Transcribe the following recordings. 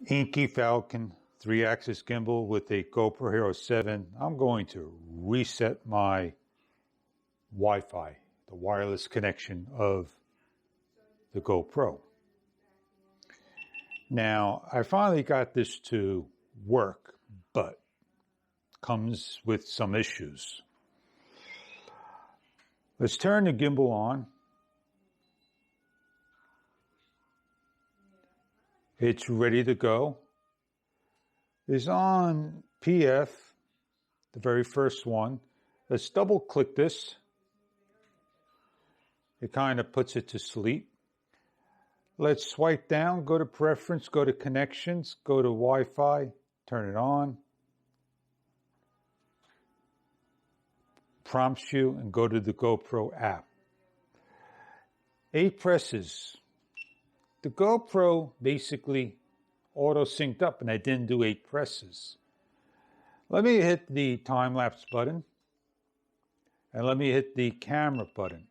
Inkee Falcon 3-axis gimbal with a GoPro Hero 7. I'm going to reset my Wi-Fi, the wireless connection of the GoPro. Now, I finally got this to work, but comes with some issues. Let's turn the gimbal on. It's ready to go. It's on PF, the very first one. Let's double click this. It kind of puts it to sleep. Let's swipe down, go to preference, go to connections, go to Wi-Fi, turn it on. Prompts you and go to the GoPro app. 8 presses. The GoPro basically auto-synced up and I didn't do 8 presses. Let me hit the time-lapse button and let me hit the camera button.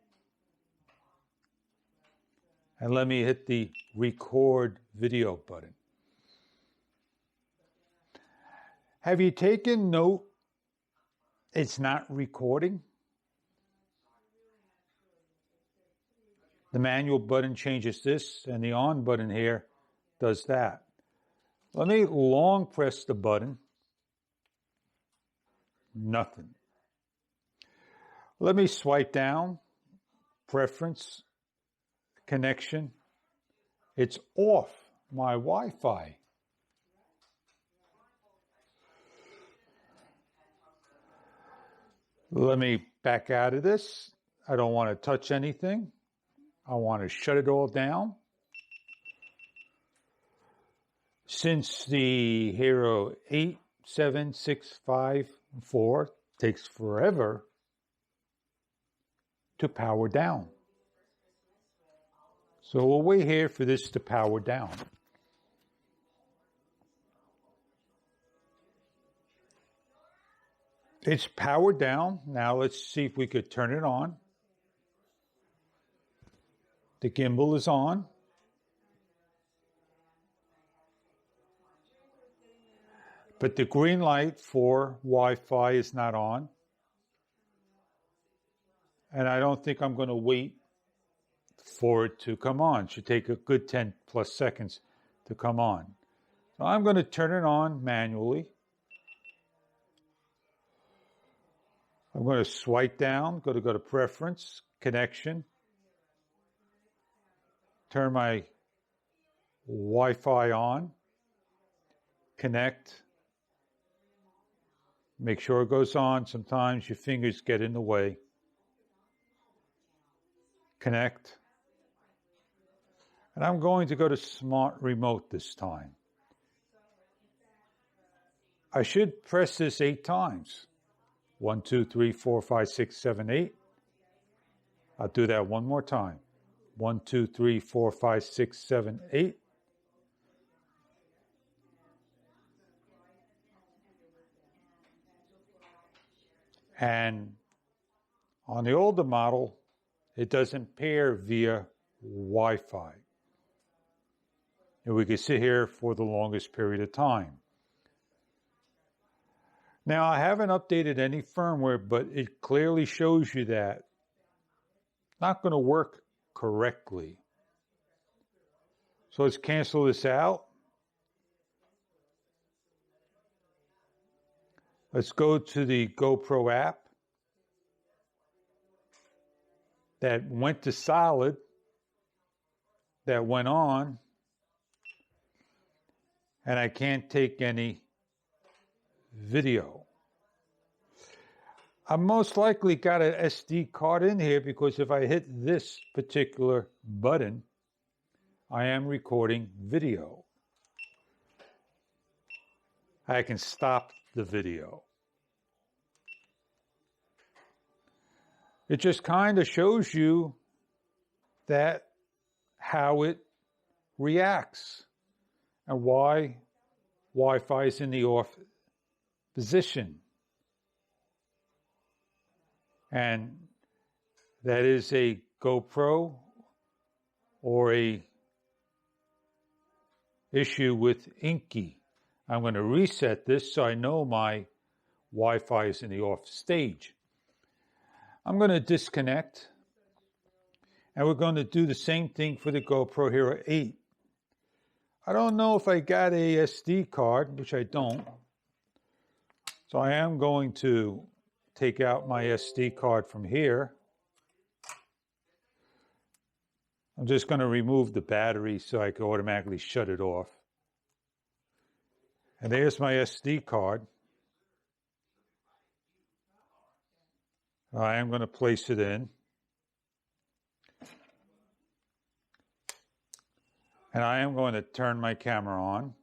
And let me hit the record video button. Have you taken note it's not recording? The manual button changes this, and the on button here does that. Let me long press the button. Nothing. Let me swipe down, preference, connection. It's off my Wi-Fi. Let me back out of this. I don't want to touch anything. I want to shut it all down. Since the Hero 8, 7, 6, 5, 4 takes forever to power down. So we'll wait here for this to power down. It's powered down. Now let's see if we could turn it on. The gimbal is on. But the green light for Wi-Fi is not on. And I don't think I'm going to wait for it to come on. It should take a good 10 plus seconds to come on. So I'm going to turn it on manually. I'm going to swipe down, go to preference, connection. Turn my Wi-Fi on, connect, make sure it goes on. Sometimes your fingers get in the way. Connect. And I'm going to go to Smart Remote this time. I should press this 8 times. 1, 2, 3, 4, 5, 6, 7, 8. I'll do that one more time. 1, 2, 3, 4, 5, 6, 7, 8. And on the older model, it doesn't pair via Wi-Fi. And we can sit here for the longest period of time. Now, I haven't updated any firmware, but it clearly shows you that it's not going to work correctly. So let's cancel this out. Let's go to the GoPro app that went to solid, that went on, and I can't take any video. I most likely got an SD card in here because if I hit this particular button, I am recording video. I can stop the video. It just kind of shows you that how it reacts and why Wi-Fi is in the off position. And that is a GoPro or a issue with Inkee'Inkee. I'm going to reset this so I know my Wi-Fi is in the off stage. I'm going to disconnect, and we're going to do the same thing for the GoPro Hero 8. I don't know if I got a SD card, which I don't. So I am going to take out my SD card from here. I'm just going to remove the battery so I can automatically shut it off. And there's my SD card. I am going to place it in. And I am going to turn my camera on.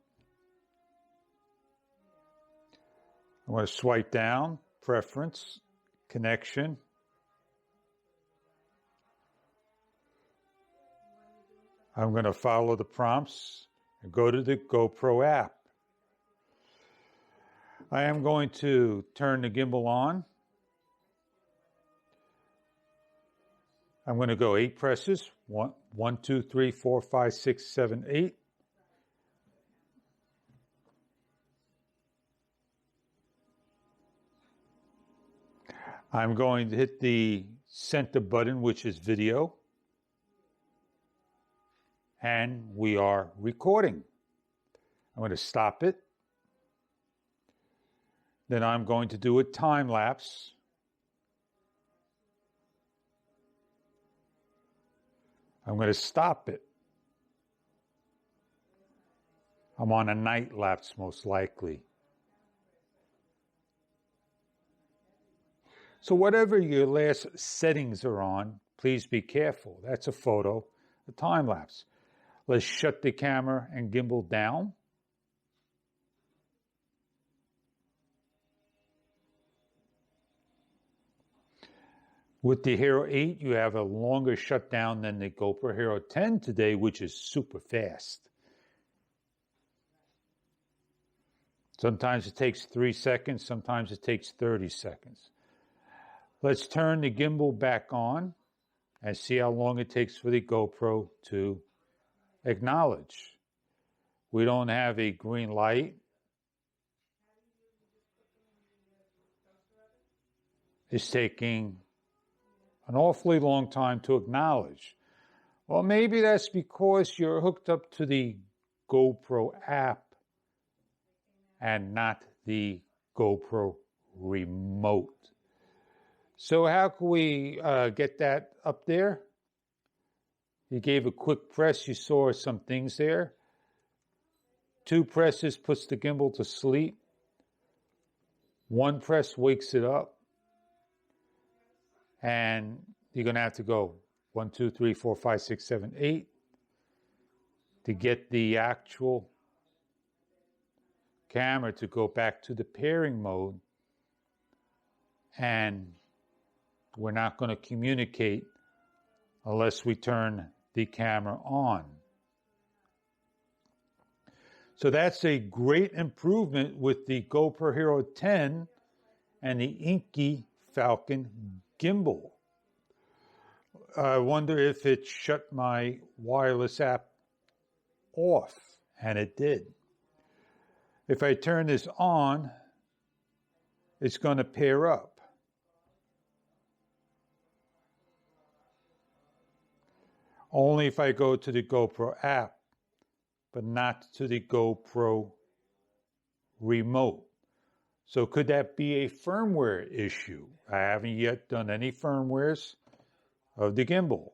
I'm going to swipe down, Preference, Connection. I'm going to follow the prompts and go to the GoPro app. I am going to turn the gimbal on. I'm going to go 8 presses. 1, 2, 3, 4, 5, 6, 7, 8. I'm going to hit the center button, which is video. And we are recording. I'm going to stop it. Then I'm going to do a time lapse. I'm going to stop it. I'm on a night lapse most likely. So whatever your last settings are on, please be careful. That's a photo, a time lapse. Let's shut the camera and gimbal down. With the Hero 8, you have a longer shutdown than the GoPro Hero 10 today, which is super fast. Sometimes it takes 3 seconds, sometimes it takes 30 seconds. Let's turn the gimbal back on and see how long it takes for the GoPro to acknowledge. We don't have a green light. It's taking an awfully long time to acknowledge. Well, maybe that's because you're hooked up to the GoPro app and not the GoPro remote. So how can we get that up there? You gave a quick press. You saw some things there. 2 presses puts the gimbal to sleep. 1 press wakes it up. And you're going to have to go 1, 2, 3, 4, 5, 6, 7, 8 to get the actual camera to go back to the pairing mode. And we're not going to communicate unless we turn the camera on. So that's a great improvement with the GoPro Hero 10 and the Inkee'Inkee Falcon gimbal. I wonder if it shut my wireless app off, and it did. If I turn this on, it's going to pair up. Only if I go to the GoPro app, but not to the GoPro remote. So could that be a firmware issue? I haven't yet done any firmwares of the gimbal.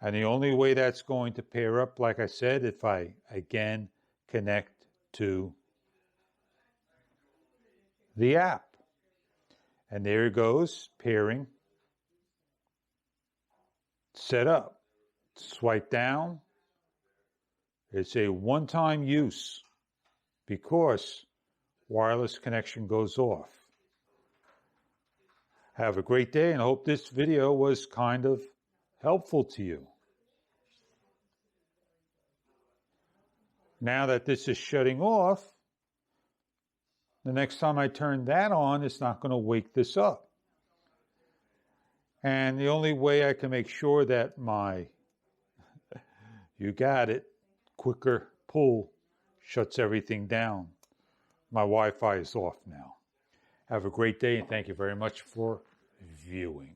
And the only way that's going to pair up, like I said, if I again connect to the app. And there it goes, pairing, set up. Swipe down. It's a one-time use because wireless connection goes off. Have a great day, and I hope this video was kind of helpful to you. Now that this is shutting off, the next time I turn that on, it's not going to wake this up. And the only way I can make sure that my, you got it, quicker pull shuts everything down. My Wi-Fi is off now. Have a great day, and thank you very much for viewing.